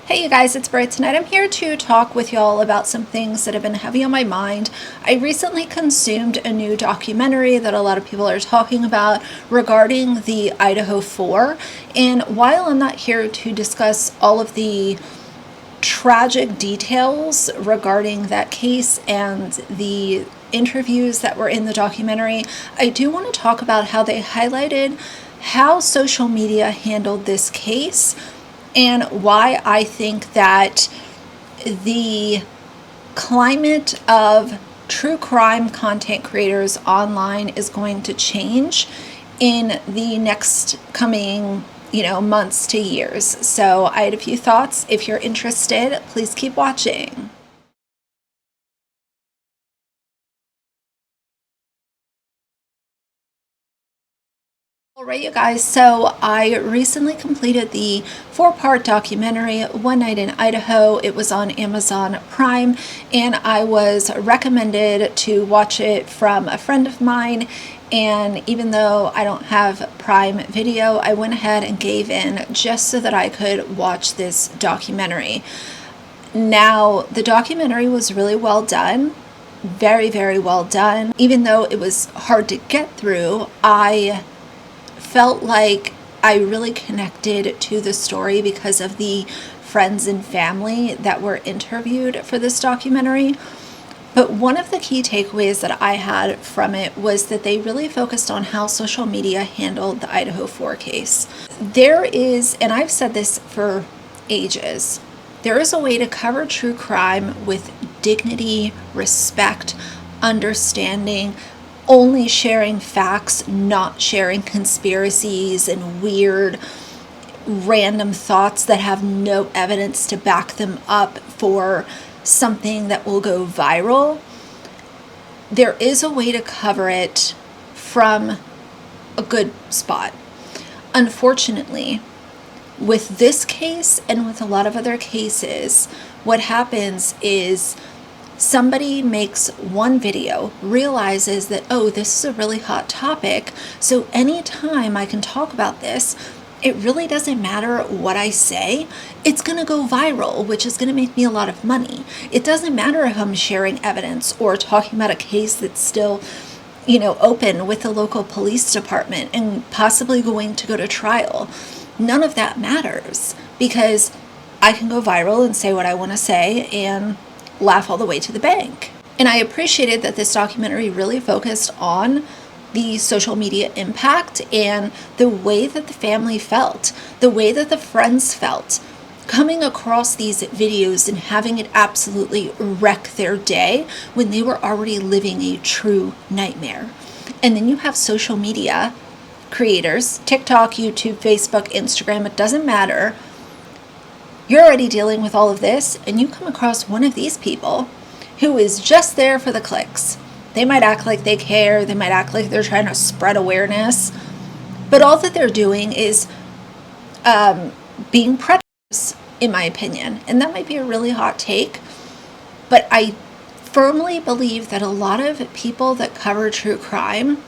Hey you guys, it's Britt. Tonight I'm here to talk with y'all about some things that have been heavy on my mind. I recently consumed a new documentary that a lot of people are talking about regarding the Idaho 4. And while I'm not here to discuss all of the tragic details regarding that case and the interviews that were in the documentary, I do want to talk about how they highlighted how social media handled this case and why I think that the climate of true crime content creators online is going to change in the next coming months to years. So I had a few thoughts. If you're interested, please keep watching. Alright, you guys, so I recently completed the 4-part documentary, One Night in Idaho. It was on Amazon Prime, and I was recommended to watch it from a friend of mine. And even though I don't have Prime Video, I went ahead and gave in just so that I could watch this documentary. Now, the documentary was really well done. Very, very well done. Even though it was hard to get through, I felt like I really connected to the story because of the friends and family that were interviewed for this documentary. But one of the key takeaways that I had from it was that they really focused on how social media handled the Idaho 4 case. There is, and I've said this for ages, there is a way to cover true crime with dignity, respect, understanding, only sharing facts, not sharing conspiracies and weird random thoughts that have no evidence to back them up for something that will go viral. There is a way to cover it from a good spot. Unfortunately, with this case and with a lot of other cases, what happens is somebody makes one video, realizes that, oh, this is a really hot topic, so anytime I can talk about this, it really doesn't matter what I say, it's going to go viral, which is going to make me a lot of money. It doesn't matter if I'm sharing evidence or talking about a case that's still, open with the local police department and possibly going to go to trial. None of that matters because I can go viral and say what I want to say and laugh all the way to the bank. And I appreciated that this documentary really focused on the social media impact and the way that the family felt, the way that the friends felt, coming across these videos and having it absolutely wreck their day when they were already living a true nightmare. And then you have social media creators, TikTok, YouTube, Facebook, Instagram, it doesn't matter. You're already dealing with all of this, and you come across one of these people who is just there for the clicks. They might act like they care, they might act like they're trying to spread awareness, but all that they're doing is being predators, in my opinion. And that might be a really hot take, but I firmly believe that a lot of people that cover true crime,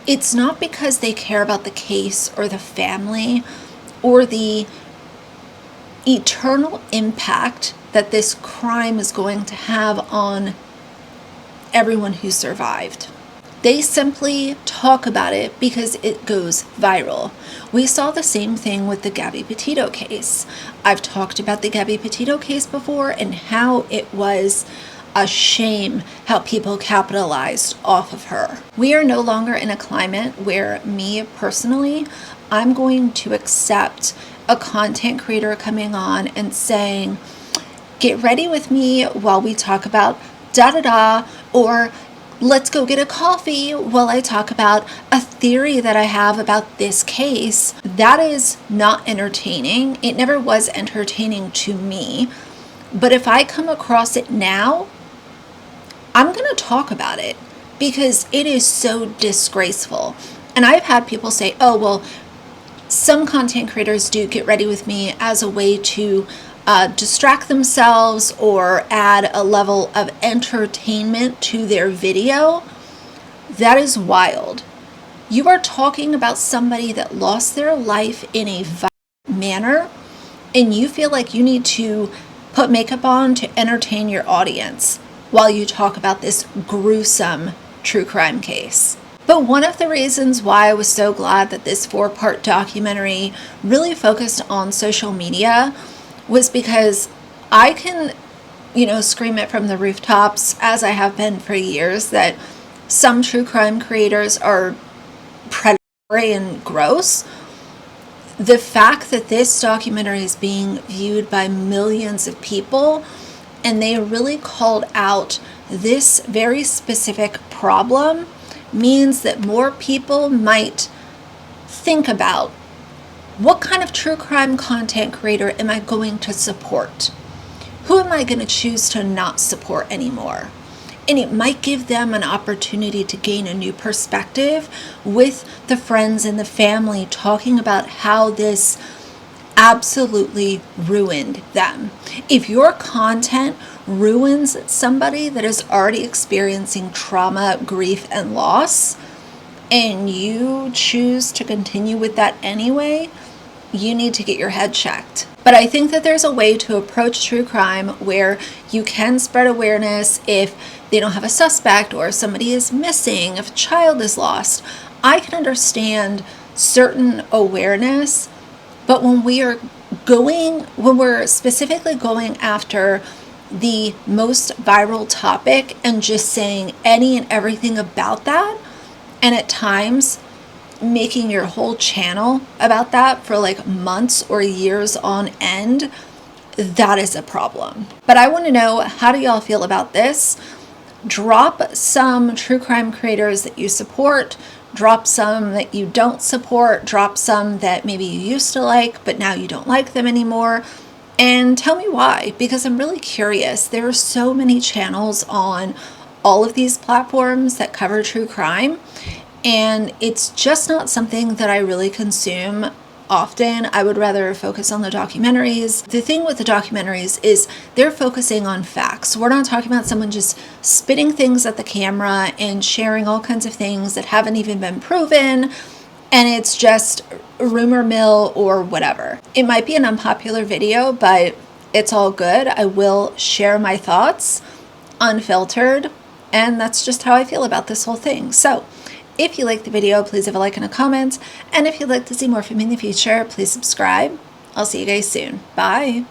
it's not because they care about the case or the family or the eternal impact that this crime is going to have on everyone who survived. They simply talk about it because it goes viral. We saw the same thing with the Gabby Petito case. I've talked about the Gabby Petito case before and how it was a shame how people capitalized off of her. We are no longer in a climate where me personally, I'm going to accept a content creator coming on and saying, get ready with me while we talk about da-da-da, or let's go get a coffee while I talk about a theory that I have about this case. That is not entertaining. It never was entertaining to me. But if I come across it now, I'm going to talk about it because it is so disgraceful. And I've had people say, oh, well, some content creators do get ready with me as a way to distract themselves or add a level of entertainment to their video. That is wild. You are talking about somebody that lost their life in a violent manner and you feel like you need to put makeup on to entertain your audience while you talk about this gruesome true crime case. But one of the reasons why I was so glad that this 4-part documentary really focused on social media was because I can, scream it from the rooftops, as I have been for years, that some true crime creators are predatory and gross. The fact that this documentary is being viewed by millions of people, and they really called out this very specific problem, means that more people might think about, what kind of true crime content creator am I going to support? Who am I going to choose to not support anymore? And it might give them an opportunity to gain a new perspective with the friends and the family, talking about how this absolutely ruined them. If your content ruins somebody that is already experiencing trauma, grief, and loss, and you choose to continue with that anyway, you need to get your head checked. But I think that there's a way to approach true crime where you can spread awareness if they don't have a suspect, or if somebody is missing, if a child is lost. I can understand certain awareness, but when we're specifically going after the most viral topic and just saying any and everything about that, and at times making your whole channel about that for like months or years on end, that is a problem. But I want to know, how do y'all feel about this? Drop some true crime creators that you support, drop some that you don't support, drop some that maybe you used to like but now you don't like them anymore, and tell me why, because I'm really curious. There are so many channels on all of these platforms that cover true crime, and it's just not something that I really consume often. I would rather focus on the documentaries. The thing with the documentaries is they're focusing on facts. We're not talking about someone just spitting things at the camera and sharing all kinds of things that haven't even been proven, and it's just rumor mill or whatever. It might be an unpopular video, but it's all good. I will share my thoughts unfiltered, and that's just how I feel about this whole thing. So if you liked the video, please leave a like and a comment. And if you'd like to see more from me in the future, please subscribe. I'll see you guys soon. Bye.